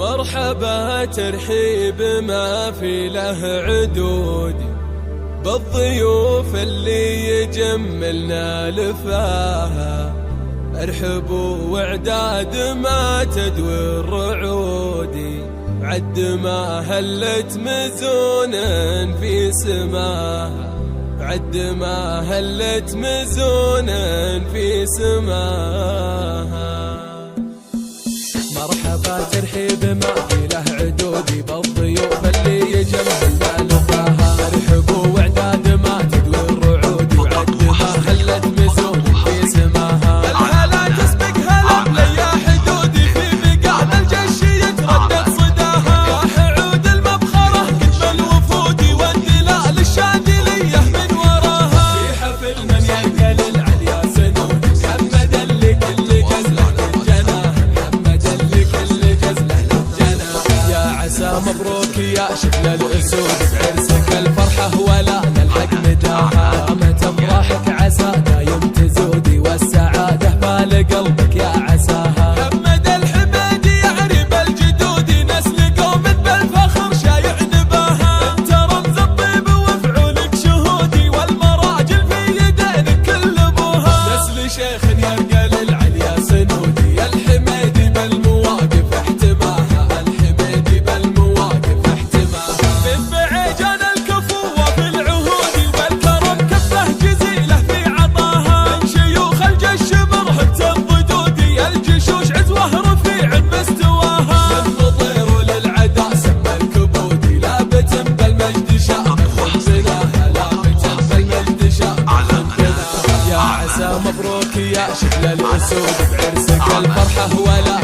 مرحبا ترحيب ما في له عدود بالضيوف اللي يجملنا لفاها. ارحبوا واعداد ما تدوي الرعود، عد ما هلت مزون في سماها، عد ما هلت مزون في سماها. مرحبا ترحيب ما في له عدود بالضيوف اللي يجملنا لفاها. ارحبوا واعداد ما تدوي الرعود، وعد ما هلت مزون في سماها. الهلا تسبق هلا ليا حدودي، في بقعنا الجيش يتردد صداها. راح عود المبخرة كتب الوفود، والدلال الشاذلية من وراها. في حفل من يلقى للعليا سنود، محمد اللي كل جزله الجناح، محمد اللي كل جزله الجناح. يا عسى مبروك يا شكل الاسود، بعرسك الفرحة ولا نلحق مداها. قامت افراحك عسى دايم تزودي، والسعادة بال قلبك يا عساها. محمد الحميدي يعرب الجدود، نسل قوم بالفخر شايع نباها. انت رمز الطيب وفعولك شهودي، والمراجل في يدينك كل ابوها. نسل شيخ يرقى للعليا سنودي، الحميدي بالمواقف احتماها، الحميدي بالمواقف احتماها. من بعيجان الكفوة في العهود، والكرم كفه جزيلة في عطاها. من شيوخ الجيش مرهبة الضدود، الجشوش عزوه رفيع مستواها. من مطير للعدا سمى الكبودي، لابت بالمجد شأن خبزناها، لابت بالمجد شأن خبزناها. يا عسى مبروك يا شكل الاسود، بعرسك الفرحة ولا